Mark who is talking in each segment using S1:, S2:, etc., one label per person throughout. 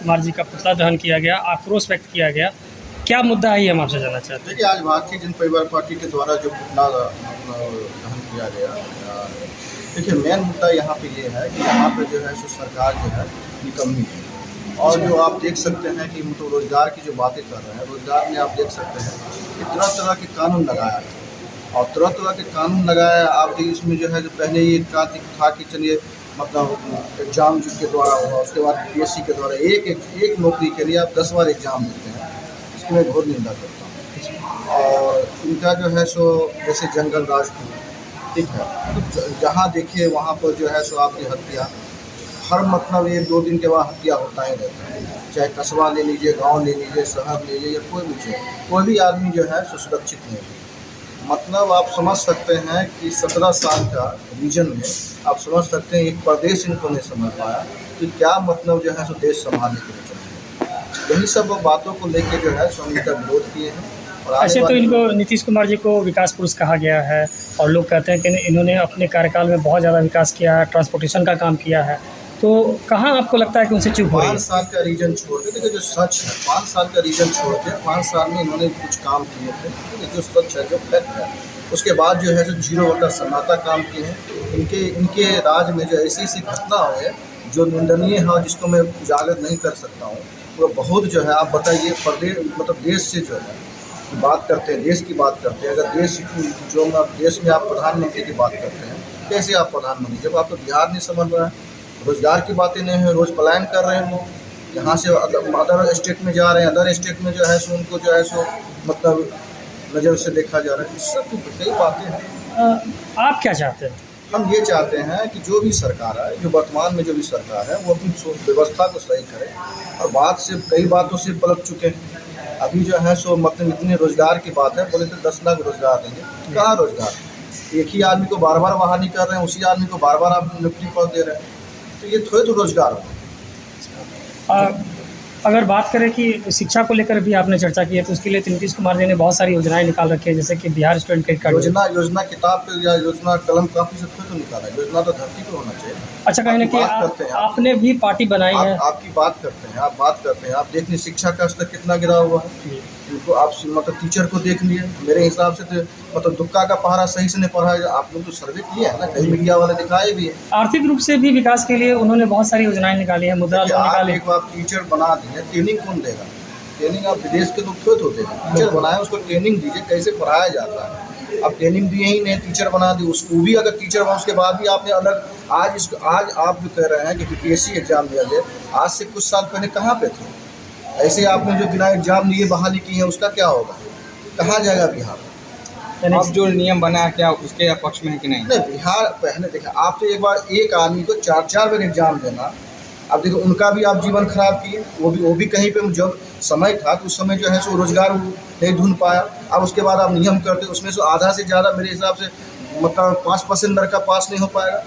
S1: कुमार जी का पुतला दहन किया गया, आक्रोश व्यक्त किया गया, क्या मुद्दा है ये हम आपसे जानना चाहते हैं।
S2: देखिए, आज भारतीय जनता परिवार पार्टी के द्वारा जो पुतला दहन किया गया, देखिए मेन मुद्दा यहाँ पे ये है कि यहाँ पे जो है सो सरकार जो है निकम्मी है। और जो आप देख सकते हैं कि मतलब रोजगार की जो बातें कर रहे हैं, रोजगार में आप देख सकते हैं कि तरह तरह के कानून लगाया है और तरह तरह के कानून लगाया है। आप इसमें जो है जो पहले ये था कि चलिए मतलब एग्ज़ाम के द्वारा हुआ, उसके बाद PSC के द्वारा एक नौकरी के लिए आप 10 बार एग्ज़ाम देते हैं, इसकी मैं घोर निंदा करता हूँ। और इनका जो है सो जैसे जंगल राज को, ठीक है, तो जहाँ देखिए वहाँ पर जो है सो आपकी हत्या हर मतलब 1-2 दिन के बाद हत्या होता ही रहता है। चाहे कस्बा ले लीजिए, गांव ले लीजिए, शहर ले लीजिए, या कोई भी चीज़, कोई भी आदमी जो है सो सुरक्षित नहीं है। मतलब आप समझ सकते हैं कि 17 साल का रीजन में आप समझ सकते हैं एक प्रदेश इनको नहीं समझ पाया कि क्या मतलब जो है सो देश संभालने के लिए चाहिए। यही सब बातों को लेकर जो है सो हम इनका विरोध किए हैं। और
S1: ऐसे तो इनको नीतीश कुमार जी को विकास पुरुष कहा गया है और लोग कहते हैं कि इन्होंने अपने कार्यकाल में बहुत ज़्यादा विकास किया है, ट्रांसपोर्टेशन का काम किया है, तो कहाँ आपको लगता है कि उनसे चूक हो रही है?
S2: 5 साल का रीजन छोड़ के, देखिए जो सच है, 5 साल का रीजन छोड़ के 5 साल में इन्होंने कुछ काम किए थे, जो सच है, जो फैक्ट है। उसके बाद जो है जो 0 वोटा सन्नाटा काम किए हैं। इनके राज में जो ऐसी घटना हुई जो निंदनीय है और जिसको मैं उजागर नहीं कर सकता हूँ, वो बहुत जो है। आप बताइए, प्रदेश मतलब देश से जो है बात करते हैं, देश की बात करते हैं, अगर देश में आप प्रधानमंत्री की बात करते हैं, कैसे आप प्रधानमंत्री, जब आप तो बिहार नहीं समझ रहे हैं, रोजगार की बातें नहीं है, रोज़ पलायन कर रहे हैं लोग, यहाँ से अदर स्टेट में जा रहे हैं, अदर स्टेट में जो है सो उनको जो है सो मतलब नज़र से देखा जा रहा है। इस सब की कई बातें हैं।
S1: आप क्या चाहते हैं?
S2: हम ये चाहते हैं कि जो भी सरकार है, जो वर्तमान में जो भी सरकार है, वो अपनी व्यवस्था को सही करे और बात से कई बातों से पलट चुके हैं। अभी जो है सो मतलब इतने रोजगार की बात है, बोले तो 10 लाख रोजगार देंगे, कहाँ रोजगार? एक ही आदमी को बार बार बहाली कर रहे हैं, उसी आदमी को बार बार आप नियुक्ति पद दे रहे हैं, तो ये थोड़े तो रोजगार हो।
S1: अगर बात करें कि शिक्षा को लेकर भी आपने चर्चा की है, तो उसके लिए नीतीश कुमार जी ने बहुत सारी योजनाएं निकाल रखी है, जैसे कि बिहार स्टूडेंट क्रेडिट कार्ड।
S2: योजना किताब पे या योजना कलम कापी से थोड़ी तो निकाला है, योजना तो धरती पे होना चाहिए।
S1: अच्छा, कहीं ना कहीं आपने भी पार्टी बनाई है,
S2: आपकी बात करते हैं, आप बात करते हैं, आप देखिए शिक्षा का स्तर कितना गिरा हुआ है। इनको आप मतलब टीचर को देख लिए, मेरे हिसाब से तो मतलब दुक्का का पहरा सही से नहीं पढ़ाया। आप लोग तो सर्वे किए हैं ना, कई मीडिया वाले दिखाए भी है।
S1: आर्थिक रूप से भी विकास के लिए उन्होंने बहुत सारी योजनाएं निकाली है, मुद्रा लोन निकाले।
S2: एक बार टीचर बना दिए, ट्रेनिंग कौन देगा? ट्रेनिंग आप विदेश के लोग थोड़े होते हैं, टीचर बनाए, उसको ट्रेनिंग दीजिए कैसे पढ़ाया जाता है। अब ट्रेनिंग दिए ही नहीं, टीचर बना दी, उसको भी अगर टीचर बना उसके बाद भी आपने अलग आज आप जो कह रहे हैं कि PSC एग्जाम दिया जाए, आज से कुछ साल पहले कहाँ पे थे? ऐसे आपने जो बिना एग्जाम लिए बहाली की है, उसका क्या होगा? कहाँ जाएगा बिहार?
S3: अब जो नियम बना है क्या उसके पक्ष में है कि नहीं?
S2: नहीं, बिहार पहले देखिए, आप तो एक बार एक आदमी को 4-4 बार एग्जाम देना। अब देखो उनका भी आप जीवन खराब किए, वो भी कहीं पे जब समय था तो उस समय जो है सो रोजगार नहीं ढूंढ पाया। अब उसके बाद आप नियम करते, उसमें से आधा से ज़्यादा मेरे हिसाब से मतलब 5% लड़का पास नहीं हो पाएगा।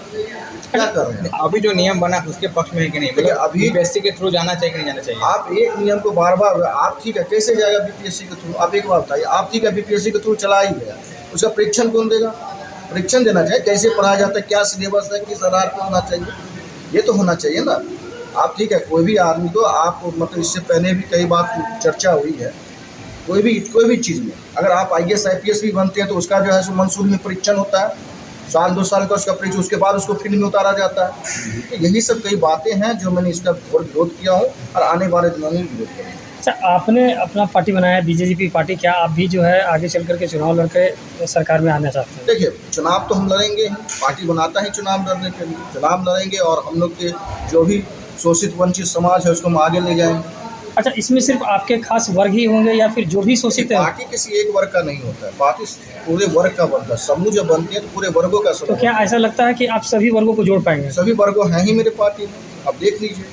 S2: क्या कर रहे हैं?
S3: अभी जो नियम बना उसके पक्ष में है कि नहीं?
S2: देखिए अभी
S3: PSC के थ्रू जाना चाहिए कि नहीं जाना चाहिए?
S2: आप एक नियम को बार बार, आप ठीक है, कैसे जाएगा BPSC के थ्रू? आप एक बार बताइए, आप ठीक है BPSC के थ्रू चला ही गया, उसका परीक्षण कौन देगा? परीक्षण देना चाहिए, कैसे पढ़ाया जाता है, क्या सिलेबस है, किस आधार पर होना चाहिए, ये तो होना चाहिए ना। आप ठीक है, कोई भी आदमी को आप मतलब इससे पहले भी कई बार चर्चा हुई है, कोई भी चीज़ में अगर आप IAS IPS भी बनते हैं तो उसका जो है सो मंसूरी में परीक्षण होता है, 1-2 साल का उसका परीक्षण, उसके बाद उसको फील्ड में उतारा जाता है। तो यही सब कई बातें हैं जो मैंने इसका घोर विरोध किया हूँ और आने वाले दिनों में विरोध करूँगा।
S1: अच्छा, आपने अपना पार्टी बनाया है BJP पार्टी, क्या आप भी जो है आगे चल करके चुनाव लड़के सरकार में आना चाहते हैं?
S2: देखिए, चुनाव तो हम लड़ेंगे, पार्टी बनाता है चुनाव लड़ने के लिए, चुनाव लड़ेंगे और हम लोग के जो भी शोषित वंचित समाज है उसको हम आगे ले जाएंगे।
S1: अच्छा, इसमें सिर्फ आपके खास वर्ग ही होंगे या फिर जो भी शोषित है?
S2: पार्टी किसी एक वर्ग का नहीं होता है, पार्टी पूरे वर्ग का बनता है। समूह जब बनती है तो पूरे वर्गों का समूह।
S1: तो क्या ऐसा लगता है कि आप सभी वर्गों को जोड़ पाएंगे?
S2: सभी वर्गों हैं ही मेरे पार्टी में, आप देख लीजिए,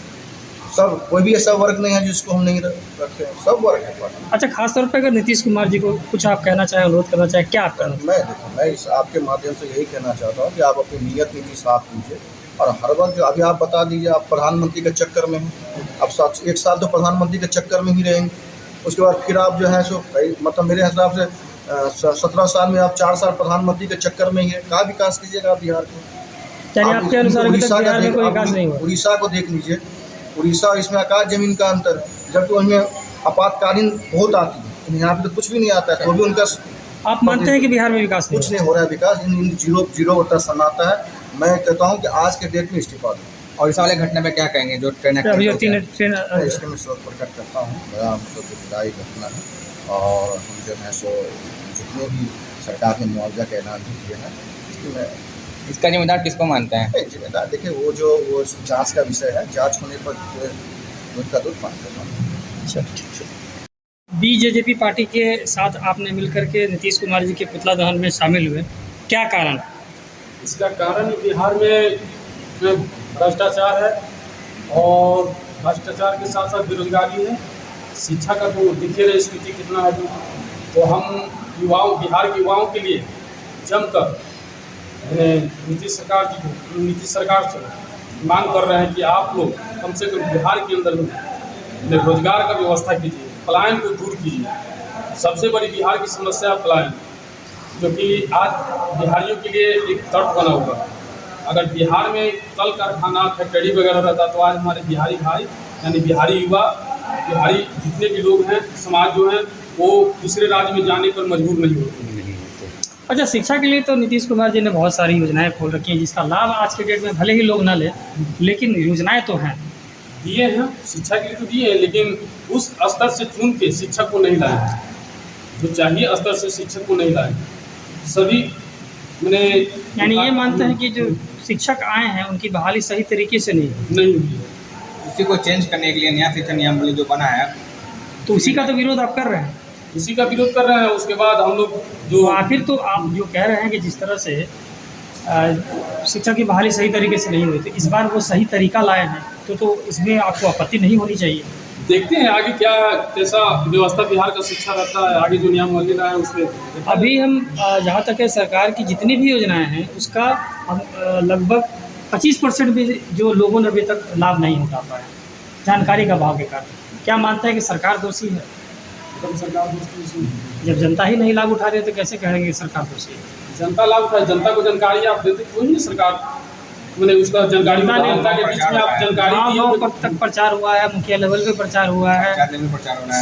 S2: सब, कोई भी ऐसा वर्ग नहीं है जिसको हम नहीं रखे हैं, सब वर्ग है पार्टी।
S1: अच्छा, खासतौर पर अगर नीतीश कुमार जी को कुछ आप कहना चाहें, अनुरोध करना चाहें, क्या आप कहना?
S2: मैं इस आपके माध्यम से यही कहना चाहता हूँ कि आप अपनी नीयत नीति साफ कीजिए और हर वक्त जो अभी आप बता दीजिए आप प्रधानमंत्री के चक्कर में हैं, अब 1 साल तो प्रधानमंत्री के चक्कर में ही रहेंगे, उसके बाद फिर आप जो है सो मतलब मेरे हिसाब से 17 साल में आप 4 साल प्रधानमंत्री के चक्कर में ही है, कहाँ विकास कीजिएगा आप बिहार को?
S1: आपके अनुसार बिहार में कोई विकास नहीं हुआ?
S2: उड़ीसा को देख लीजिए, उड़ीसा इसमें आकाश जमीन का अंतर है, जबकि उनमें आपातकालीन बहुत आती है, लेकिन यहाँ पे तो कुछ भी नहीं आता है, तो भी उनका
S1: आप मानते हैं कि बिहार में विकास
S2: कुछ नहीं हो रहा है विकास, इन जीरो तक सन्नाटा है। मैं कहता हूँ कि आज के डेट में इस्तीफा दूँ।
S3: और इस वाले घटना पे क्या कहेंगे जो ट्रेन
S1: अभी जो
S3: एक्सीडेंट हो गया?
S1: ट्रेन
S2: इसके मैं शोक प्रकट करता हूँ, बड़ा मतलब दुखदायी घटना है। और हम जो है सो जितने भी सरकार ने मुआवजा का ऐलान भी किया है, इसकी मैं
S3: इसका जिम्मेदार किसको मानते हैं?
S2: जिम्मेदार देखिए वो जांच का विषय है, जांच होने पर दूध का दूध पानी का पानी।
S1: अच्छा, ठीक है। बीजेपी पार्टी के साथ आपने मिलकर के नीतीश कुमार जी के पुतला दहन में शामिल हुए, क्या कारण है?
S4: इसका कारण बिहार में भ्रष्टाचार है, और भ्रष्टाचार के साथ साथ बेरोजगारी है। शिक्षा का तो दिखे रहे स्थिति कितना है। तो हम बिहार के युवाओं के लिए जमकर नीतीश सरकार से मांग कर रहे हैं कि आप लोग कम से कम बिहार के अंदर में रोजगार का व्यवस्था कीजिए, पलायन को दूर कीजिए। सबसे बड़ी बिहार की समस्या पलायन, जो कि आज बिहारियों के लिए एक तर्क बना हुआ है। अगर बिहार में कल कारखाना फैक्ट्री वगैरह रहता तो आज हमारे बिहारी भाई यानी बिहारी युवा, बिहारी जितने भी लोग हैं, समाज जो है, वो दूसरे राज्य में जाने पर मजबूर नहीं होते।
S1: अच्छा, शिक्षा के लिए तो नीतीश कुमार जी ने बहुत सारी योजनाएं खोल रखी हैं, जिसका लाभ आज के डेट में भले ही लोग ना लें, लेकिन योजनाएं तो हैं।
S4: दिए हैं, शिक्षा के लिए तो दिए हैं, लेकिन उस स्तर से चुन के शिक्षक को नहीं लाए, जो चाहिए स्तर से शिक्षक को नहीं लाए। सभी मैंने
S1: यानी ये मानते हैं कि जो शिक्षक आए हैं उनकी बहाली सही तरीके से नहीं
S4: हुई है।
S3: उसी को चेंज करने के लिए नया शिक्षा नियम जो बना है,
S1: तो उसी का तो विरोध आप कर रहे हैं।
S4: उसी का विरोध कर रहे हैं। उसके बाद हम लोग जो
S1: आखिर तो आप जो कह रहे हैं कि जिस तरह से शिक्षा की बहाली सही तरीके से नहीं हुई, तो इस बार वो सही तरीका लाए हैं, तो इसमें आपको आपत्ति नहीं होनी चाहिए।
S4: देखते हैं आगे कैसा व्यवस्था बिहार का शिक्षा रहता है, आगे जो नियमावली रहा है उसमें।
S1: अभी हम जहाँ तक है सरकार की जितनी भी योजनाएं हैं उसका हम लगभग 25% भी जो लोगों ने अभी तक लाभ नहीं उठा पाया, जानकारी का अभाव के कारण। क्या मानते हैं कि सरकार दोषी है?
S4: सरकार दोषी,
S1: जब जनता ही नहीं लाभ उठा रही है तो कैसे कहेंगे कि सरकार दोषी है?
S4: जनता लाभ उठाए, जनता को जानकारी आप देते तो ही सरकार मैंने उसका जानकारी जनता के बीच में आप जानकारी
S1: गाँव तक प्रचार हुआ है, मुखिया लेवल पे प्रचार हुआ है,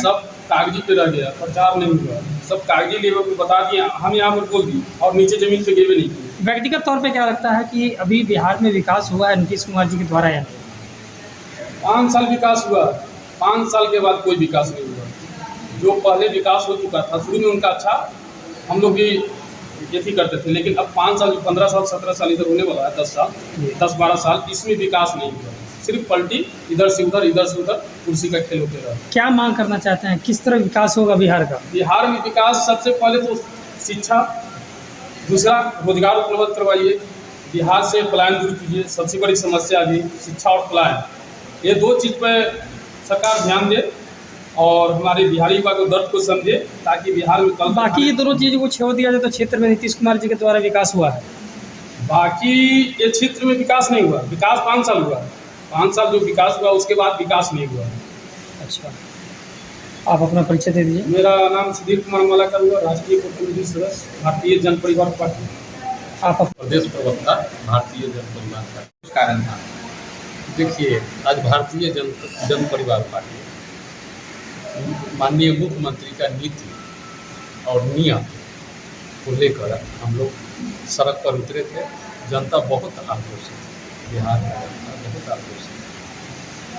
S4: सब कागजी पे रह गया, प्रचार नहीं हुआ। सब कागजी लेवल पे बता दिए, हम यहाँ पर बोल दिए और नीचे जमीन पे गए भी नहीं किए।
S1: व्यक्तिगत तौर पे क्या लगता है कि अभी बिहार में विकास हुआ है नीतीश कुमार जी के द्वारा या नहीं?
S4: 5 साल विकास हुआ, 5 साल के बाद कोई विकास नहीं हुआ। जो पहले विकास हो चुका था, शुरू में उनका अच्छा हम लोग भी ये थी करते थे, लेकिन अब 5 साल, 15 साल, 17 साल इधर होने वाला है, 10 साल, 10-12 साल, इसमें विकास नहीं हुआ। सिर्फ पलटी इधर से उधर कुर्सी का खेल होते रहा।
S1: क्या मांग करना चाहते हैं, किस तरह विकास होगा बिहार का?
S4: बिहार में विकास सबसे पहले तो शिक्षा, दूसरा रोजगार उपलब्ध करवाइए, बिहार से पलायन दूर कीजिए। सबसे बड़ी समस्या अभी शिक्षा और पलायन, ये 2 चीज़ पर सरकार ध्यान दे और हमारे बिहारी युवा को दर्द को समझे, ताकि बिहार में कल
S1: बाकी ये दोनों चीज़ों को छोड़ दिया जाए तो क्षेत्र में नीतीश कुमार जी के द्वारा विकास हुआ है।
S4: बाकी ये क्षेत्र में विकास नहीं हुआ। विकास 5 साल हुआ, 5 साल जो विकास हुआ उसके बाद विकास नहीं हुआ।
S1: अच्छा, आप अपना परिचय दे दीजिए।
S4: मेरा नाम सुधीर कुमार मालाकर हुआ, राष्ट्रीय प्रतिनिधि सदस्य, भारतीय जन परिवार पार्टी।
S1: आप
S5: प्रदेश प्रवक्ता, भारतीय जन परिवार पार्टी।
S3: कारण था
S5: देखिए, आज भारतीय जन परिवार पार्टी माननीय मुख्यमंत्री का नीति और नियम को लेकर हम लोग सड़क पर उतरे थे। जनता बहुत आक्रोशित है, बिहार का जनता बहुत आक्रोशित है।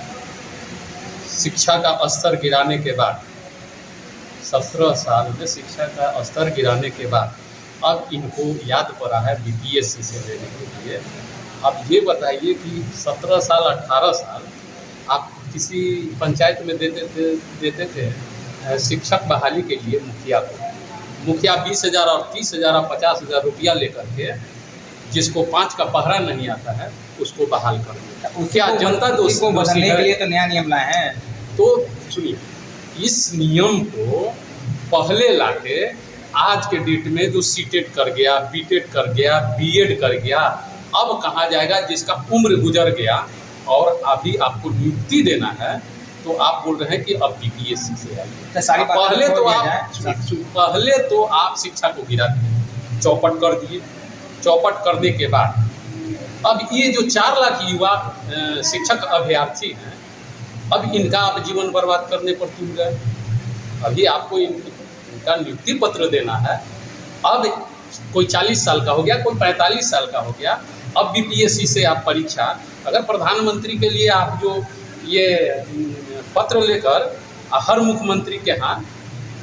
S5: शिक्षा का स्तर गिराने के बाद, 17 साल में शिक्षा का स्तर गिराने के बाद अब इनको याद पड़ा है बीपीएससी से लेने के लिए। अब ये बताइए कि 17 साल 18 साल आप किसी पंचायत में देते थे शिक्षक बहाली के लिए मुखिया 20,000 और 30,000 और 50,000 रुपया लेकर के, जिसको 5 का पहरा नहीं आता है उसको बहाल कर देता। क्या जनता दोषी
S3: बदलने के लिए तो नया नियम लाए हैं?
S5: तो सुनिए, इस नियम को पहले लाके आज के डेट में जो सीटेट कर गया, बीटेट कर गया, बीएड कर गया, अब कहाँ जाएगा जिसका उम्र गुजर गया और अभी आपको नियुक्ति देना है तो आप बोल रहे हैं कि अब बीपीएससी से आइए। पहले तो आप शिक्षा को गिरा दिए, चौपट कर दिए। चौपट करने के बाद अब ये जो 4 लाख युवा शिक्षक अभ्यर्थी हैं, अब इनका आप जीवन बर्बाद करने पर तुल गए। अभी आपको इनका नियुक्ति पत्र देना है। अब कोई 40 साल का हो गया, कोई 45 साल का हो गया, अब बीपीएससी से आप परीक्षा, अगर प्रधानमंत्री के लिए आप जो ये पत्र लेकर हर मुख्यमंत्री के यहाँ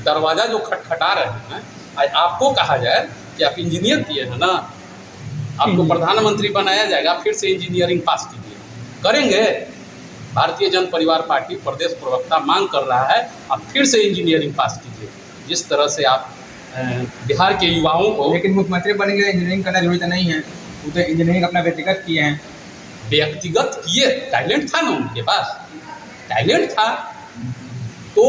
S5: दरवाज़ा जो खटखटा रहे हैं, आपको कहा जाए कि आप इंजीनियर किए हैं ना, आपको प्रधानमंत्री बनाया जाएगा, फिर से इंजीनियरिंग पास कीजिए, करेंगे? भारतीय जन परिवार पार्टी प्रदेश प्रवक्ता मांग कर रहा है आप फिर से इंजीनियरिंग पास कीजिए। जिस तरह से आप बिहार के युवाओं को,
S3: लेकिन मुख्यमंत्री बनेंगे इंजीनियरिंग करना जरूरी तो नहीं है, वो तो इंजीनियरिंग अपना व्यक्तिगत किए हैं।
S5: व्यक्तिगत किए, टैलेंट था ना उनके पास, टैलेंट था तो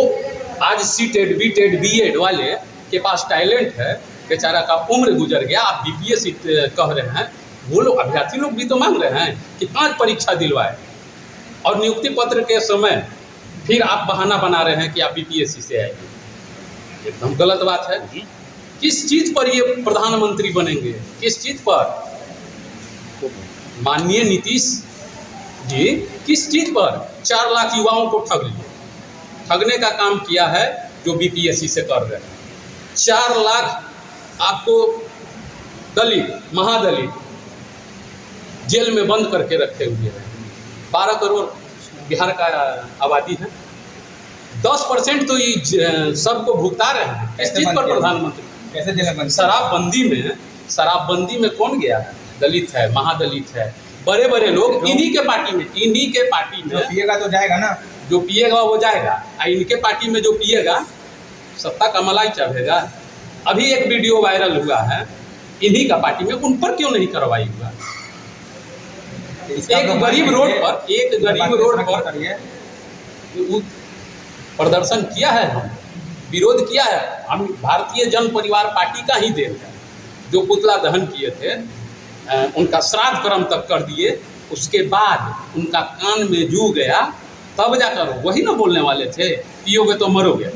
S5: आज सीटेड बीटेड बीएड वाले के पास टैलेंट है, बेचारा का उम्र गुजर गया, आप बीपीएससी कह रहे हैं। वो लोग अभ्यर्थी लोग भी तो मांग रहे हैं कि 5 परीक्षा दिलवाए और नियुक्ति पत्र के समय फिर आप बहाना बना रहे हैं कि आप बीपीएससी से आएंगे। एकदम गलत बात है। किस चीज़ पर ये प्रधानमंत्री बनेंगे, किस चीज़ पर? माननीय नीतीश जी किस चीज़ पर 4 लाख युवाओं को ठग लिए, ठगने का काम किया है जो बीपीएससी से कर रहे हैं। 4 लाख आपको दलित, महादलित जेल में बंद करके रखे हुए हैं। 12 करोड़ बिहार का आबादी है, 10% तो ये सबको भुगता रहे हैं। किस चीज़ पर प्रधानमंत्री?
S3: कैसे जेल बंद?
S5: शराबबंदी में कौन गया है? दलित है, महादलित है, बड़े बड़े लोग इन्हीं के पार्टी में
S3: जो पिएगा तो जाएगा ना,
S5: जो पिएगा वो जाएगा, और इनके पार्टी में जो पिएगा सत्ता का मलाई चढ़ेगा। अभी एक वीडियो वायरल हुआ है इन्हीं का पार्टी में, उन पर क्यों नहीं कार्रवाई हुआ? एक गरीब रोड पर प्रदर्शन किया है, हम विरोध किया है, हम भारतीय जन परिवार पार्टी का ही देन है। जो पुतला दहन किए थे उनका श्राद्ध कर्म तक कर दिए, उसके बाद उनका कान में जू गया, तब जाकर वही ना बोलने वाले थे पियोगे तो मरोगे,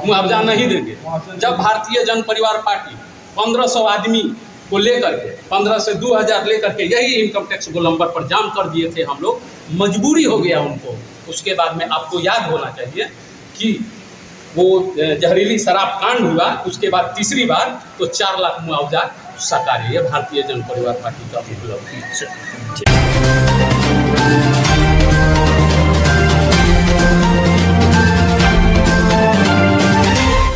S5: मुआवजा नहीं देंगे। जब भारतीय जन परिवार पार्टी 1500 आदमी को लेकर के 15 से 2000 लेकर के यही इनकम टैक्स गोलंबर पर जाम कर दिए थे हम लोग, मजबूरी हो गया उनको। उसके बाद में आपको याद होना चाहिए कि वो जहरीली शराब कांड हुआ, उसके बाद तीसरी बार तो 4 लाख मुआवजा सरकार, ये भारतीय जन परिवार पार्टी का उपलब्धि।